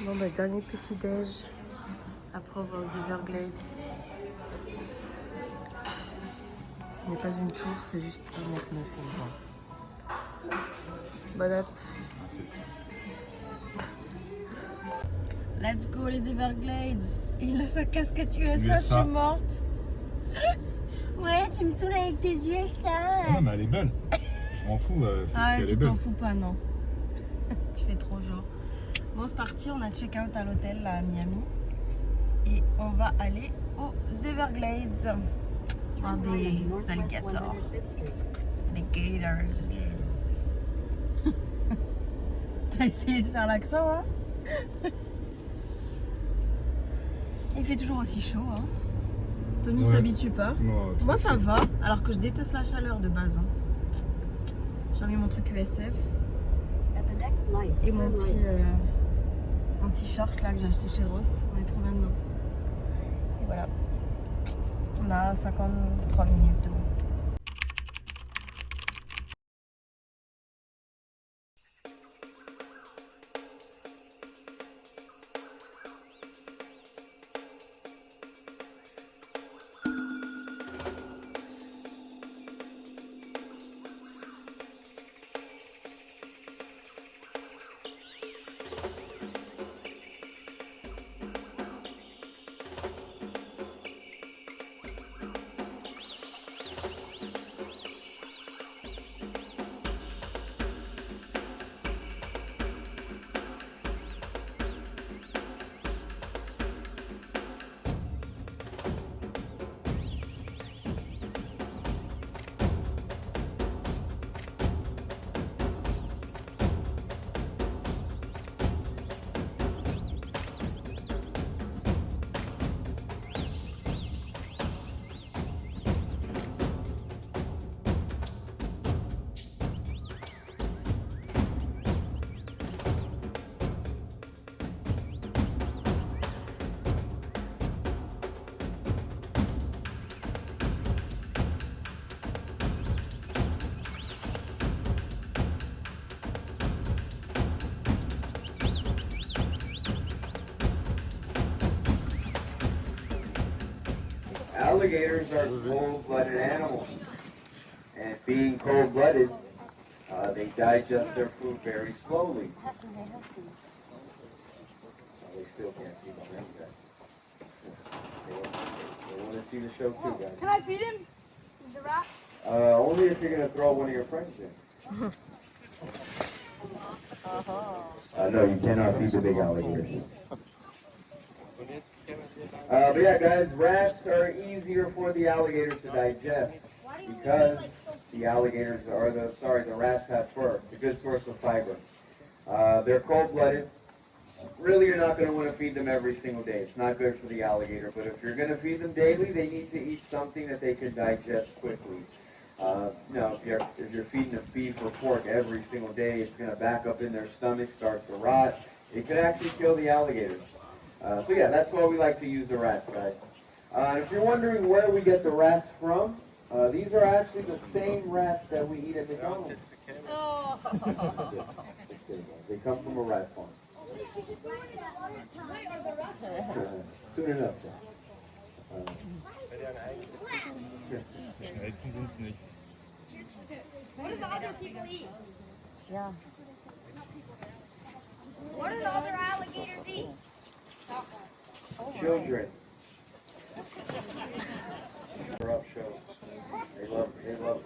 Bon bah dernier petit déj. Après on va aux Everglades. Ce n'est pas une tour, c'est juste un mec me fait voir. Bon app. Let's go les Everglades. Il a sa casquette USA, je suis morte. Ouais, tu me saoules avec tes USA. Non mais elle est belle. Je m'en fous. Ah tu t'en fous pas non. Tu fais trop genre. Bon c'est parti, on a check out à l'hôtel à Miami. Et on va aller aux Everglades. Voir des alligators. Des gators. T'as essayé de faire l'accent hein. Il fait toujours aussi chaud hein. Tony s'habitue pas. Moi ça va, alors que je déteste la chaleur de base. Hein. J'ai mis mon truc USF et mon petit short là que j'ai acheté chez Ross. On est trop bien dedans. Et voilà. On a 53 minutes de route. Alligators are cold-blooded animals, and being cold-blooded, they digest their food very slowly. They still can't see behind that. They want to see the show too, guys. Can I feed him? The rat? Only if you're going to throw one of your friends in. No, you cannot feed the big alligators. But yeah, guys, rats are easier for the alligators to digest because the rats have fur. It's a good source of fiber. They're cold-blooded. Really, you're not going to want to feed them every single day. It's not good for the alligator. But if you're going to feed them daily, they need to eat something that they can digest quickly. If you're feeding them beef or pork every single day, it's going to back up in their stomach, start to rot. It could actually kill the alligators. So yeah, that's why we like to use the rats, guys. If you're wondering where we get the rats from, these are actually the same rats that we eat at McDonald's. Oh. They come from a rat farm. Soon enough. What do the other people eat? Yeah. What do the other alligators eat? Children. They're up shows. They love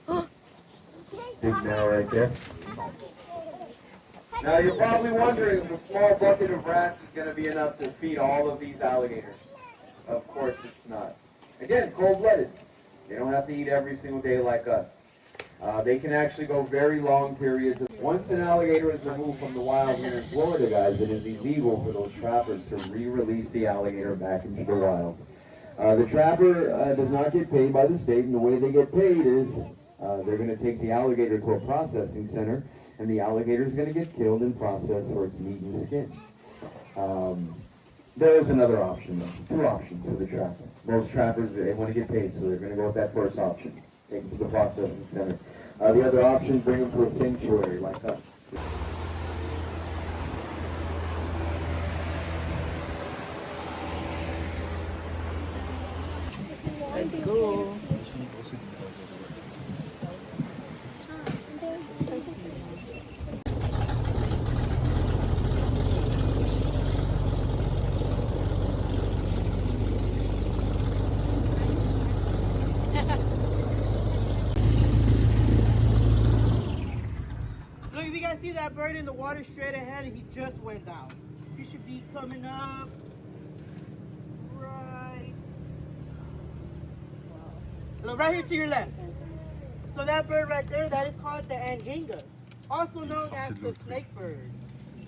those. Big male right there. Now you're probably wondering if a small bucket of rats is going to be enough to feed all of these alligators. Of course it's not. Again, cold-blooded. They don't have to eat every single day like us. They can actually go very long periods. Once an alligator is removed from the wild here in Florida, guys, it is illegal for those trappers to re-release the alligator back into the wild. The trapper does not get paid by the state, and the way they get paid is they're going to take the alligator to a processing center, and the alligator is going to get killed and processed for its meat and skin. There is another option, though. Two options for the trapper. Most trappers, they want to get paid, so they're going to go with that first option. Take them to the processing center. The other option, bring them to a sanctuary like us. Let's go. Look, if you guys see that bird in the water straight ahead, he just went down. He should be coming up right. Look, right here to your left. So that bird right there, that is called the anhinga, also known as the snake bird.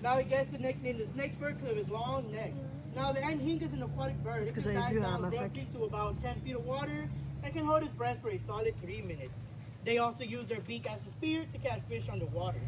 Now it gets the nickname the snake bird because of its long neck. Now the anhinga is an aquatic bird. It can dive down roughly to about 10 feet of water and can hold its breath for a solid 3 minutes. They also use their beak as a spear to catch fish underwater.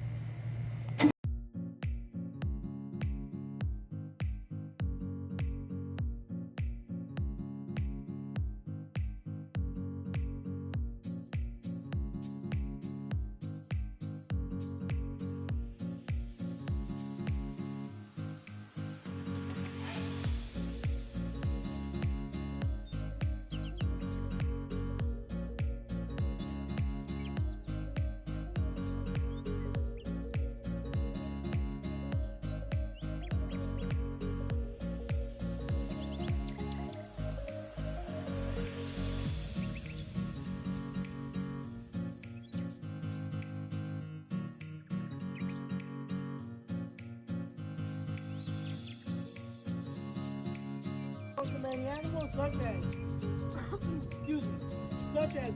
To many animals such as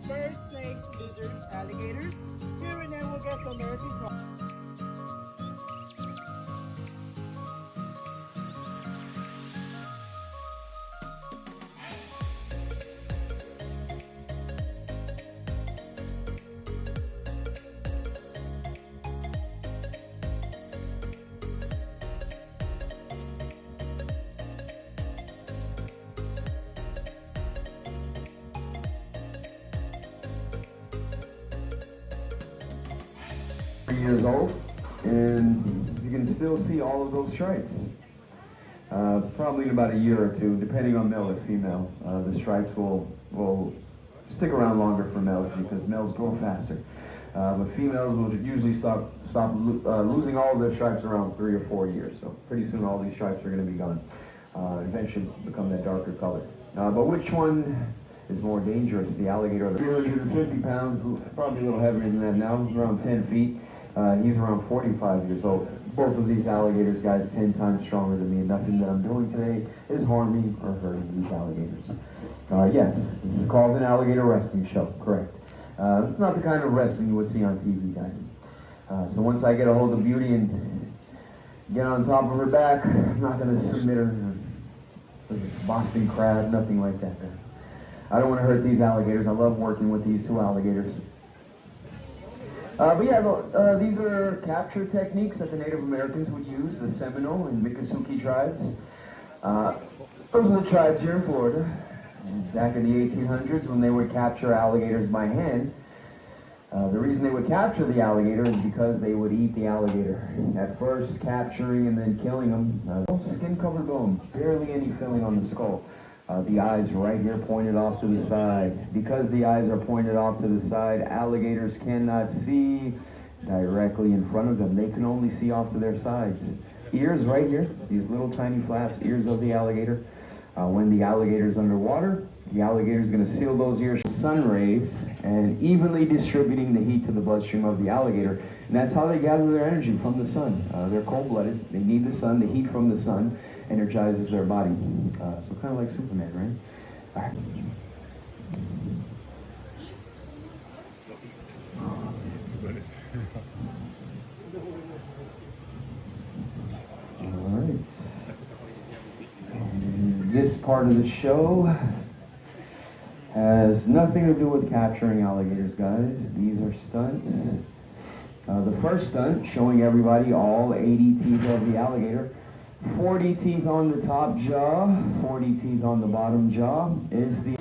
birds, snakes, lizards, alligators. Here and then we'll get some American crops. Years old, and you can still see all of those stripes. Probably in about a year or two, depending on male or female, the stripes will stick around longer for males because males grow faster. But females will usually stop losing all of their stripes around 3 or 4 years. So pretty soon all these stripes are going to be gone. Eventually become that darker color. But which one is more dangerous, the alligator or the 350 pounds, probably a little heavier than that now, around 10 feet. He's around 45 years old. Both of these alligators, guys, 10 times stronger than me, and nothing that I'm doing today is harming or hurting these alligators. Yes, this is called an alligator wrestling show, correct. It's not the kind of wrestling you would see on TV, guys. So once I get a hold of Beauty and get on top of her back, I'm not going to submit her. Boston crab, nothing like that. I don't want to hurt these alligators. I love working with these two alligators. But yeah, these are capture techniques that the Native Americans would use, the Seminole and Miccosukee tribes. Those are the tribes here in Florida. Back in the 1800s when they would capture alligators by hand, the reason they would capture the alligator is because they would eat the alligator. At first capturing and then killing them, skin-covered bone, barely any filling on the skull. The eyes right here pointed off to the side. Because the eyes are pointed off to the side, alligators cannot see directly in front of them. They can only see off to their sides. Ears right here, these little tiny flaps, ears of the alligator. When the alligator's underwater, the alligator's going to seal those ears with sun rays and evenly distributing the heat to the bloodstream of the alligator. And that's how they gather their energy, from the sun. They're cold-blooded. They need the sun. The heat from the sun energizes their body. So kind of like Superman, right? All right. All right. And this part of the show has nothing to do with capturing alligators, guys. These are stunts. The first stunt, showing everybody all 80 teeth of the alligator. 40 teeth on the top jaw, 40 teeth on the bottom jaw. If the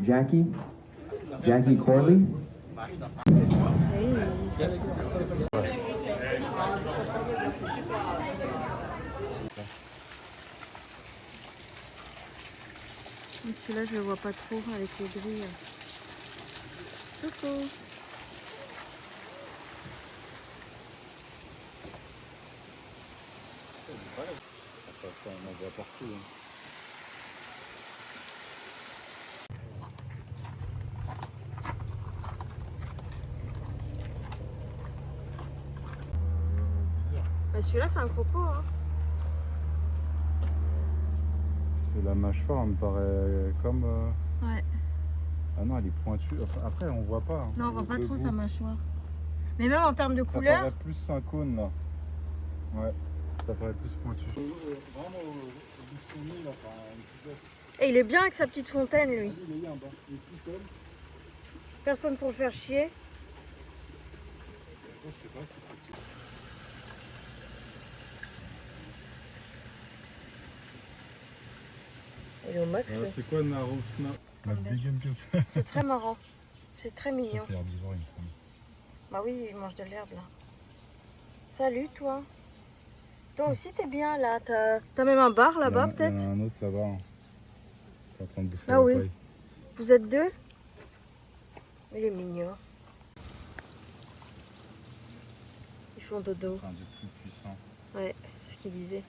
Jackie Corley, Mais celui-là, je le vois pas trop avec les grilles. Coucou. On en voit partout. Hein. Bah, celui-là, c'est un croco. Hein. C'est la mâchoire, me paraît comme. Ouais. Ah non, elle est pointue. Enfin, après, on voit pas. Hein. Non, on voit pas trop Debout. sa mâchoire. Mais même en termes de Ça couleur. paraît plus un cône là. Ouais, ça paraît plus pointu. Vraiment au bout de son nez là, enfin, une petite Et il est bien avec sa petite fontaine, lui. il est en bas. Il est tout seul. Personne pour le faire chier. Je sais pas si c'est sûr. Il est au max, lui. C'est quoi Naro Snap? Comme La bête. dégaine que ça. C'est très marrant. C'est très mignon. C'est herbivore, il me semble. Bah oui, il mange de l'herbe, là. Salut, toi. Toi aussi, t'es bien, là. T'as même un bar, là-bas, peut-être? Il y en a un autre là-bas. Hein. Qui est en train de bouffer Ah la oui. paille. Vous êtes deux? Il est mignon. Ils font dodo. C'est un des plus puissants. Ouais, c'est ce qu'il disait.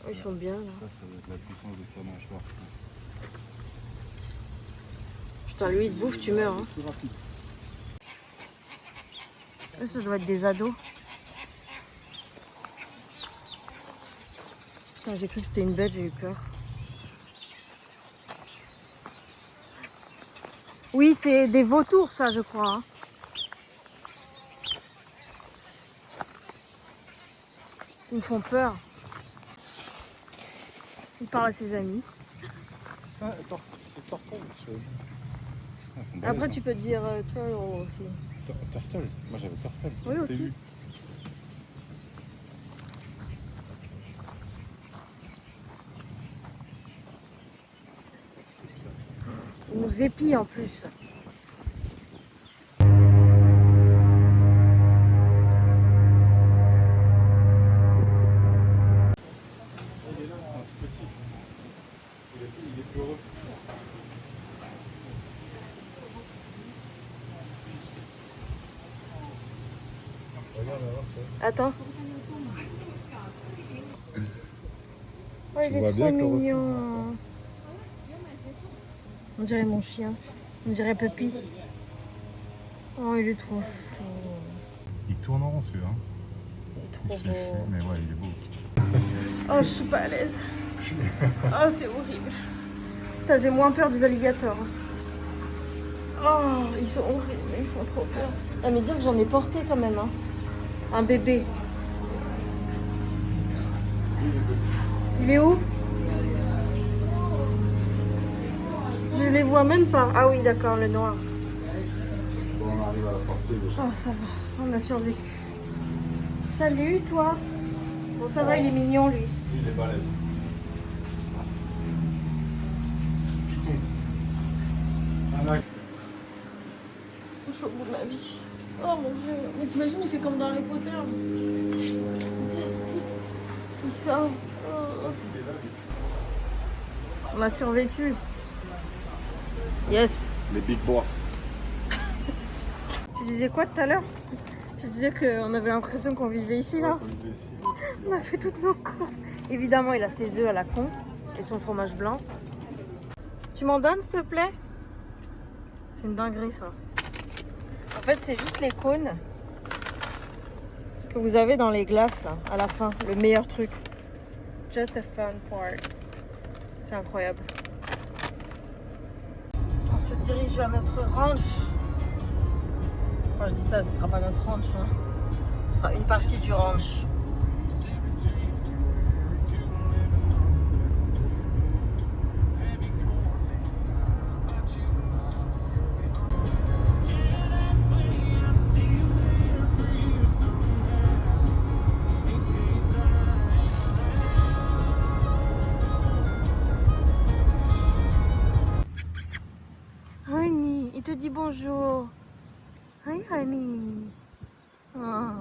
Oh, ils sont bien, là. Ça doit être la puissance de sa mâchoire. Putain, lui, il te bouffe, tu meurs. Hein. Plus rapide. Eux, ça doit être des ados. Putain, j'ai cru que c'était une bête, j'ai eu peur. Oui, c'est des vautours, ça, je crois. Hein. Ils me font peur. Il parle à ses amis. Ah, c'est Tortoise. Après, tu peux te dire turtle aussi. Turtle. Moi j'avais Turtle. Oui, T'as aussi. vu? Il nous épie en plus. Il est là, un tout petit. Il est plus heureux. Regarde, alors, ça. Attends. Oh, il Tu est vois trop bien que le mignon. On dirait mon chien. On dirait Puppy. Oh, il est trop chou. Il tourne en rond celui-là. Hein. Il est Il trop se fait fuir, beau. mais ouais, il est beau. Oh, je suis pas à l'aise. Oh, c'est horrible. Putain, j'ai moins peur des alligators. Oh, ils sont horribles, ils font trop peur. Ah, mais dire que j'en ai porté quand même, hein. Un bébé. Il est où? Je les vois même pas. Ah oui, d'accord, le noir. Bon, on arrive à la sortie déjà. Oh, ça va, on a survécu. Salut, toi. Bon, ça va, il est mignon, lui. Lui, il est balèze. Python. Un acte. Je suis au bout de ma vie. Oh mon dieu. Mais t'imagines, il fait comme dans Harry Potter. Il sort. Oh. On a survécu. Yes. Les big boss. Tu disais quoi tout à l'heure? Tu disais qu'on avait l'impression qu'on vivait ici, là? On est ici. On a fait toutes nos courses. Évidemment, il a ses œufs à la con et son fromage blanc. Tu m'en donnes, s'il te plaît? C'est une dinguerie, ça. En fait, c'est juste les cônes que vous avez dans les glaces, là, à la fin. Le meilleur truc. Just the fun part. C'est incroyable. On se dirige vers notre ranch. Quand je dis ça, ce sera pas notre ranch. Hein. Ce sera une partie du ranch. Honey, il te dit bonjour. Hi, honey. Oh.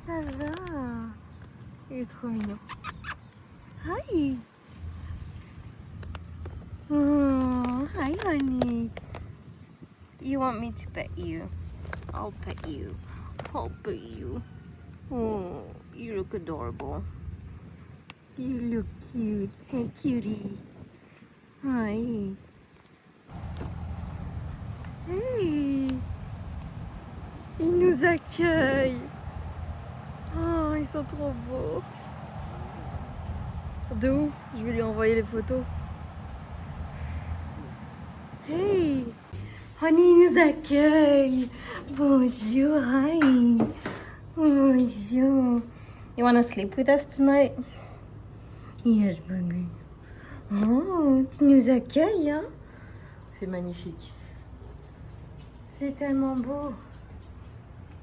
Ça va. Il est trop mignon. Hi. Oh, hi, honey. You want me to pet you? I'll pet you. I'll pet you. Oh, you look adorable. You look cute. Hey, cutie. Hi. Hey. Ils nous accueillent. Oh, ils sont trop beaux. De ouf. Je vais lui envoyer les photos. Hey. Honey nous accueille. Bonjour, hi. Bonjour. You want to sleep with us tonight? Yes, baby. Oh, tu nous accueilles, hein? C'est magnifique. C'est tellement beau.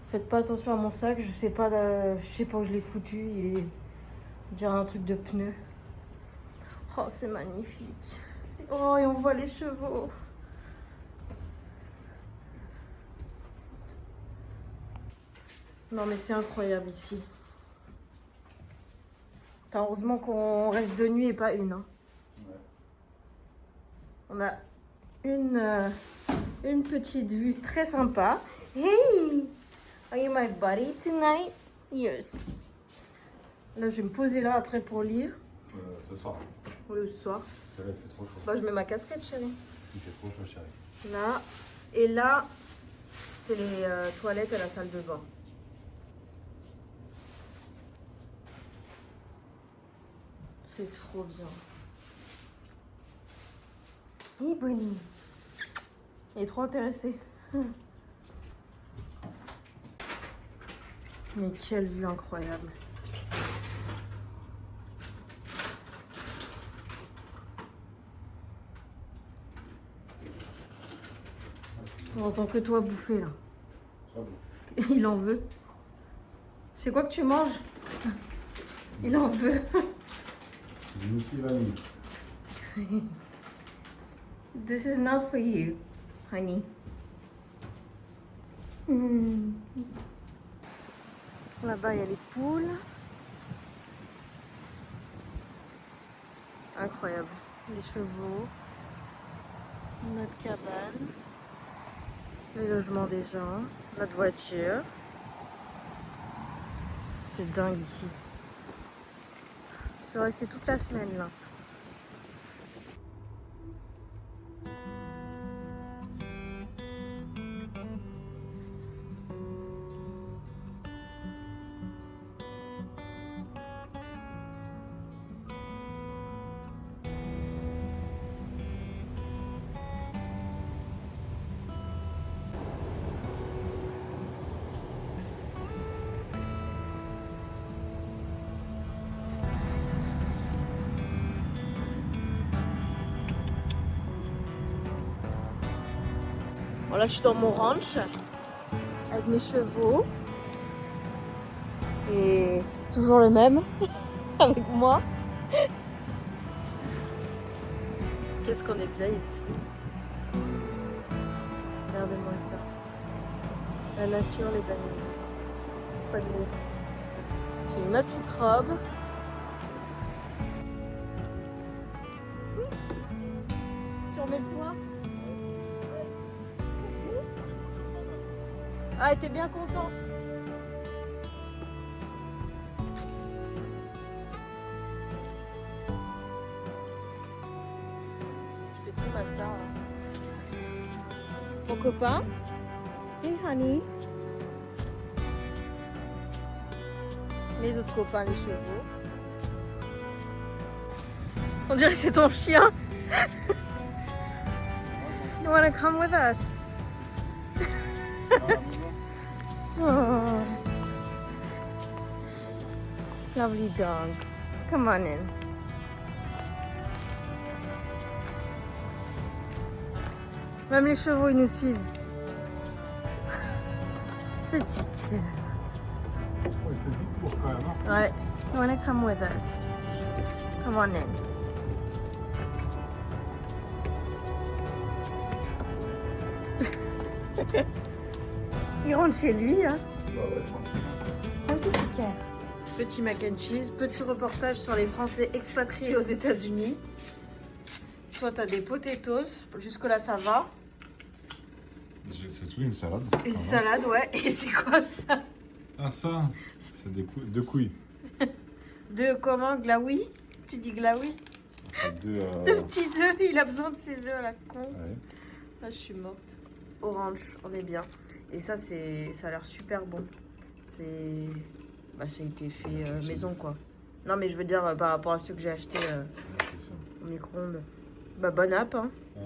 Faites pas attention à mon sac, je sais pas où je l'ai foutu. Il est dirait un truc de pneu. Oh, c'est magnifique. Oh, et on voit les chevaux. Non mais c'est incroyable ici. Heureusement qu'on reste 2 nuits et pas une. Hein. Ouais. On a une petite vue très sympa. Hey! Are you my buddy tonight? Yes. Là je vais me poser là après pour lire. Ce soir. Oui, ce soir. Parce que là il fait trop chaud. Bah je mets ma casquette chérie. Il fait trop chaud chérie. Là. Et là, c'est les toilettes et la salle de bain. C'est trop bien. Hey Bonnie. Il est trop intéressé. Mais quelle vue incroyable. On entend que toi bouffer là. Il en veut. C'est quoi que tu manges? Il en veut. This is not for you, honey. Là-bas, il y a les poules. Incroyable. Les chevaux. Notre cabane. Le logement des gens. Notre voiture. C'est dingue ici. Je vais rester toute la semaine là. Bon, là, je suis dans mon ranch avec mes chevaux et toujours le même avec moi. Qu'est-ce qu'on est bien ici. Regardez-moi ça. La nature, les animaux. Pas de mots. J'ai mis ma petite robe. Tu remets le toit? Ah, t'es bien content? Je fais trop ma star. Hein. Mon copain. Hey honey. Mes autres copains, les chevaux. On dirait que c'est ton chien. You wanna come with us? Oh, lovely dog. Come on in. Même les chevaux, ils nous suivent. Petit cœur. Oh, il fait vite pour quand même. Hein. Ouais. You wanna come with us? Come on in. Il rentre chez lui, hein. Bah ouais, tranquille. Un petit cœur. Petit mac and cheese, petit reportage sur les Français expatriés aux États-Unis. Toi, t'as des potatoes. Jusque-là, ça va. C'est tout une salade. Une ça va. salade, ouais. Et c'est quoi ça? Ah ça, c'est deux couilles. De comment? Glaoui? Tu dis glaoui? Enfin, De petits œufs. Il a besoin de ses œufs à la con. ouais. Ah, je suis morte. Orange, on est bien. Et ça, ça a l'air super bon. Ça a été fait maison, quoi. Non, mais je veux dire, par rapport à ceux que j'ai achetés Ouais, c'est sûr. au micro-ondes. Bah, bonne app, hein. Ouais.